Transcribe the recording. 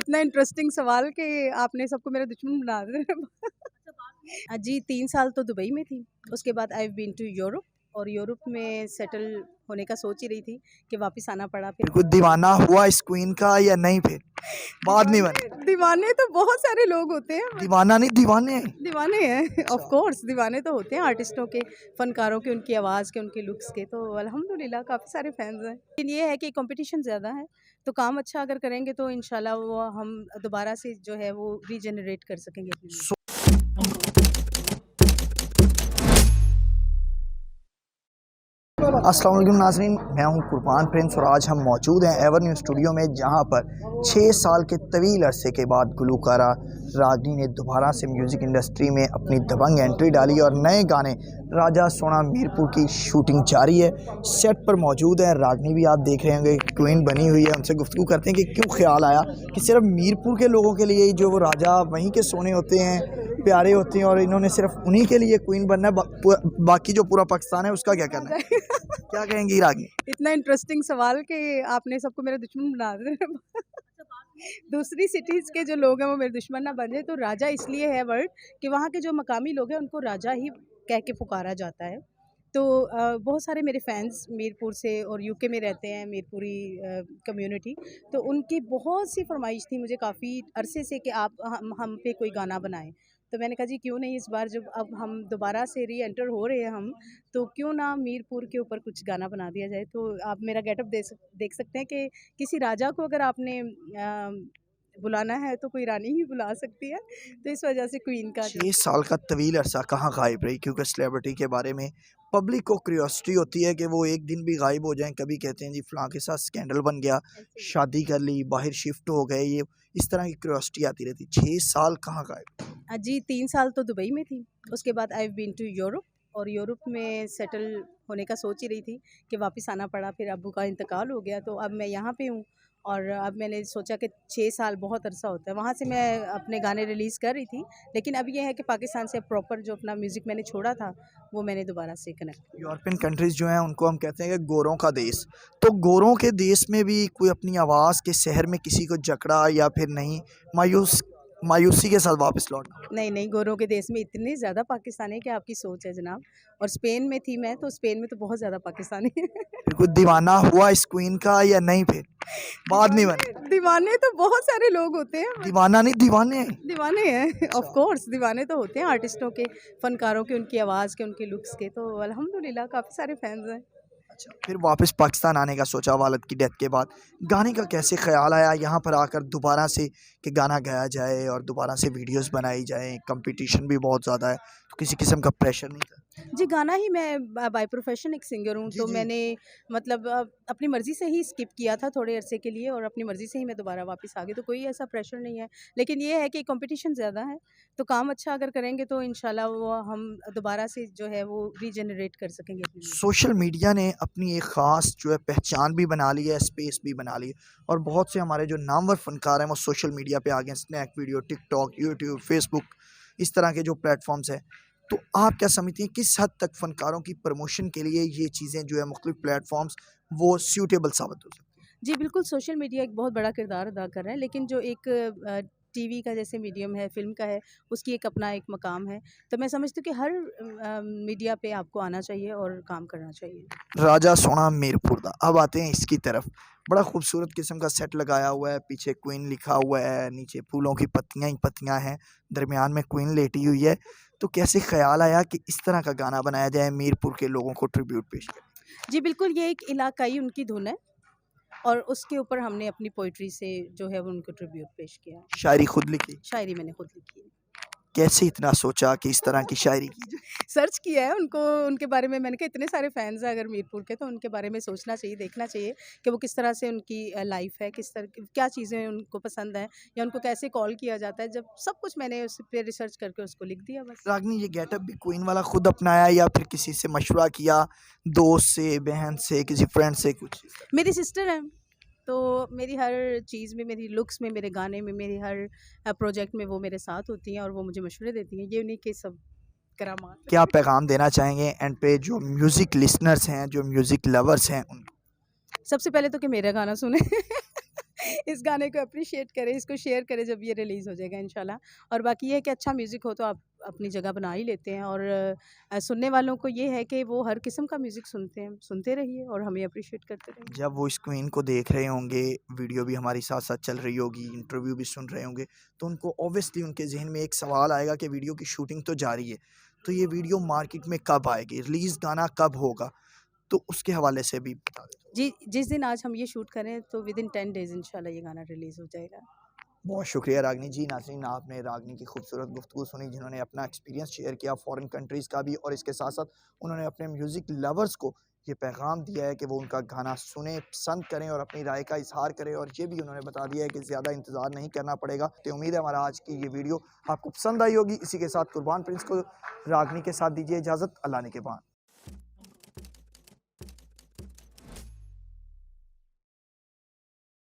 इतना इंटरेस्टिंग सवाल कि आपने सबको मेरा दुश्मन बना दिया। जी 3 साल तो दुबई में थी, उसके बाद I have been to Europe और यूरोप में सेटल होने का सोच ही रही थी कि वापस आना पड़ा। फिर कुछ दीवाना हुआ इस क्वीन का या नहीं? फिर बाद नहीं बने? दीवाने तो बहुत सारे लोग होते हैं, दीवाना नहीं, दीवाने। दीवाने हैं ऑफ कोर्स, दीवाने तो होते हैं आर्टिस्टों के, फनकारों के, उनकी आवाज़ के, उनके लुक्स के, तो अल्हम्दुलिल्लाह काफ़ी सारे फैंस हैं। लेकिन ये है कि कंपटीशन ज़्यादा है, तो काम अच्छा अगर करेंगे तो इंशाल्लाह वो हम दोबारा से जो है वो रीजनरेट कर सकेंगे अपनी music। अस्सलाम वालेकुम नाज़रीन, मैं हूं कुर्बान प्रिंस और आज हम मौजूद हैं एवर न्यूज़ स्टूडियो में, जहां पर 6 साल के तवील अरसे के बाद गुलकारा रागनी ने दोबारा से म्यूज़िक इंडस्ट्री में अपनी दबंग एंट्री डाली और नए गाने राजा सोना मीरपुर की शूटिंग जारी है। सेट पर मौजूद है रागनी भी, आप देख रहे होंगे क्वीन बनी हुई है। उनसे गुफ्तगू करते हैं कि क्यों ख्याल आया कि सिर्फ मीरपुर के लोगों के लिए ही जो वो राजा वहीं के सोने होते हैं, प्यारे होते हैं, और इन्होंने सिर्फ उन्हीं के लिए क्वीन बनना है, बाकी जो पूरा पाकिस्तान है उसका क्या करना है? क्या कहेंगी रागनी? इतना इंटरेस्टिंग सवाल कि आपने सबको मेरा दुश्मन बना दिया। दूसरी सिटीज़ के जो लोग हैं वो मेरे दुश्मन ना बन जाए। तो राजा इसलिए है वर्ड कि वहाँ के जो मकामी लोग हैं उनको राजा ही कह के पुकारा जाता है। तो बहुत सारे मेरे फैंस मीरपुर से और यूके में रहते हैं, मीरपुरी कम्युनिटी, तो उनकी बहुत सी फरमाइश थी मुझे काफ़ी अरसे से कि आप हम पे कोई गाना बनाएं। तो मैंने कहा जी क्यों नहीं, इस बार जब अब हम दोबारा से री एंटर हो रहे हैं हम, तो क्यों ना मीरपुर के ऊपर कुछ गाना बना दिया जाए। तो आप मेरा गेटअप देख सकते हैं कि किसी राजा को अगर आपने बुलाना है तो कोई रानी ही बुला सकती है, तो इस वजह से क्वीन का 6 साल का तवील अरसा कहाँ गायब रही? क्योंकि सेलिब्रिटी के बारे में पब्लिक को क्यूरियोसिटी होती है कि वो एक दिन भी गायब हो जाएं। कभी कहते हैं जी फलां के साथ स्कैंडल बन गया, शादी कर ली, बाहर शिफ्ट हो गए, ये इस तरह की क्यूरियोसिटी आती रहती। 6 साल कहाँ गायब? जी 3 साल तो दुबई में थी, उसके बाद I have been to Europe और यूरोप में सेटल होने का सोच ही रही थी कि वापस आना पड़ा। फिर अब्बू का इंतकाल हो गया तो अब मैं यहाँ पे हूँ और अब मैंने सोचा कि 6 साल बहुत अरसा होता है। वहाँ से मैं अपने गाने रिलीज़ कर रही थी, लेकिन अब ये है कि पाकिस्तान से प्रॉपर जो अपना म्यूज़िक मैंने छोड़ा था वो मैंने दोबारा से कनेक्ट। यूरोपियन कंट्रीज़ जो हैं उनको हम कहते हैं कि गोरों का देश, तो गोरों के देश में भी कोई अपनी आवाज़ के शहर में किसी को जकड़ा या फिर नहीं, मायूसी के साथ वापस लौटना? नहीं, गोरों के देश में इतने ज़्यादा पाकिस्तानी है कि आपकी सोच है जनाब। और स्पेन में थी मैं, तो स्पेन में तो बहुत ज़्यादा पाकिस्तानी है। फिर कुछ दीवाना हुआ इस क्वीन का या नहीं? फिर बाद नहीं बने? दीवाने तो बहुत सारे लोग होते हैं, दीवाना नहीं, दीवाने। दीवाने हैं ऑफ कोर्स, दीवाने तो होते हैं आर्टिस्टों के, फनकारों के, उनकी आवाज़ के, उनके लुक्स के, तो अल्हम्दुलिल्लाह काफ़ी सारे फैंस हैं। अच्छा, फिर वापस पाकिस्तान आने का सोचा वालिद की डेथ के बाद, गाने का कैसे ख्याल आया यहाँ पर आकर दोबारा से कि गाना गाया जाए और दोबारा से वीडियोस बनाई जाए? कंपटीशन भी बहुत ज़्यादा है, तो किसी किस्म का प्रेशर नहीं था? जी गाना ही, मैं बाय प्रोफेशन एक सिंगर हूँ, जी तो जी। मैंने मतलब अपनी मर्ज़ी से ही स्किप किया था थोड़े अरसे के लिए और अपनी मर्ज़ी से ही मैं दोबारा वापस आ गई, तो कोई ऐसा प्रेशर नहीं है। लेकिन ये है कि कंपटीशन ज़्यादा है, तो काम अच्छा अगर करेंगे तो इंशाल्लाह वो हम दोबारा से जो है वो रीजनरेट कर सकेंगे अपनी music। सोशल मीडिया ने अपनी एक ख़ास जो है पहचान भी बना ली है, स्पेस भी बना ली है, और बहुत से हमारे जो नामवर फ़नकार हैं वो सोशल मीडिया पे आ गए हैं। Snack Video, TikTok, YouTube, Facebook, इस तरह के जो प्लेटफॉर्म्स हैं, तो आप क्या समझती हैं किस हद तक फ़नकारों की प्रमोशन के लिए ये चीज़ें जो है मुख्तलिफ प्लेटफॉर्म्स वो सूटेबल साबित हो सकती हैं? जी, बिल्कुल, सोशल मीडिया एक बहुत बड़ा किरदार अदा कर रहा है, लेकिन जो एक टीवी का जैसे मीडियम है, फ़िल्म का है, उसकी एक अपना एक मकाम है। तो मैं समझती हूँ कि हर मीडिया पे आपको आना चाहिए और काम करना चाहिए। राजा सोना मीरपुर दा। अब आते हैं इसकी तरफ। बड़ा खूबसूरत किस्म का सेट लगाया हुआ है, पीछे क्वीन लिखा हुआ है, नीचे फूलों की पत्तियां ही पत्तियां हैं, दरमियान में क्वीन लेटी हुई है। तो कैसे ख्याल आया कि इस तरह का गाना बनाया जाए, मीरपुर के लोगों को ट्रिब्यूट पेश करें? जी, बिल्कुल, ये एक इलाकाई उनकी धुन है और उसके ऊपर हमने अपनी पोएट्री से जो है वो उनको ट्रिब्यूट पेश किया। शायरी खुद लिखी? शायरी मैंने खुद लिखी है। कैसे इतना सोचा कि इस तरह की शायरी की जाए? सर्च किया है उनको, उनके बारे में मैंने कहा इतने सारे फैन्स हैं अगर मीरपुर के, तो उनके बारे में सोचना चाहिए, देखना चाहिए कि वो किस तरह से उनकी लाइफ है, किस तरह की क्या चीज़ें उनको पसंद हैं या उनको कैसे कॉल किया जाता है। जब सब कुछ मैंने उस पे रिसर्च करके उसको लिख दिया बस। रागनी, ये गेटअप भी क्वीन वाला खुद अपनाया या फिर किसी से मशवरा किया, दोस्त से, बहन से, किसी फ्रेंड से कुछ? मेरी सिस्टर है, तो मेरी हर चीज़ में, मेरी लुक्स में, मेरे गाने में, मेरी हर प्रोजेक्ट में वो मेरे साथ होती हैं और वो मुझे मशवरे देती हैं। ये उन्हीं के सब करामात हैं। क्या पैगाम देना चाहेंगे एंड पे जो म्यूज़िक लिसनर्स हैं, जो म्यूज़िक लवर्स हैं उनको? सबसे पहले तो कि मेरा गाना सुने। इस गाने को अप्रिशिएट करें, इसको शेयर करें जब ये रिलीज़ हो जाएगा इंशाल्लाह। और बाकी ये है कि अच्छा म्यूज़िक हो तो आप अपनी जगह बना ही लेते हैं, और सुनने वालों को ये है कि वो हर किस्म का म्यूज़िक सुनते हैं, सुनते रहिए और हमें अप्रिशिएट करते रहिए। जब वो इस क्वीन को देख रहे होंगे, वीडियो भी हमारी साथ-साथ चल रही होगी, इंटरव्यू भी सुन रहे होंगे, तो उनको ऑब्वियसली उनके ज़हन में एक सवाल आएगा कि वीडियो की शूटिंग तो जारी है, तो ये वीडियो मार्केट में कब आएगी? रिलीज़ गाना कब होगा? तो उसके हवाले से भी बता दें। जी, जिस दिन आज हम ये शूट करें तो विदिन 10 डेज़ इंशाल्लाह ये गाना रिलीज़ हो जाएगा। बहुत शुक्रिया रागनी जी। नाज़रीन, आपने रागनी की खूबसूरत गुफ्तगू सुनी, जिन्होंने अपना एक्सपीरियंस शेयर किया फ़ॉरेन कंट्रीज़ का भी, और इसके साथ-साथ उन्होंने अपने म्यूज़िक लवर्स को ये पैगाम दिया है कि वो उनका गाना सुनें, पसंद करें और अपनी राय का इज़हार करें, और ये भी उन्होंने बता दिया है कि ज़्यादा इंतज़ार नहीं करना पड़ेगा। तो उम्मीद है हमारा आज की ये वीडियो आपको पसंद आई होगी। इसी के साथ कुर्बान प्रिंस को रागनी के साथ दीजिए इजाज़त। अल्लाह ने के बाद।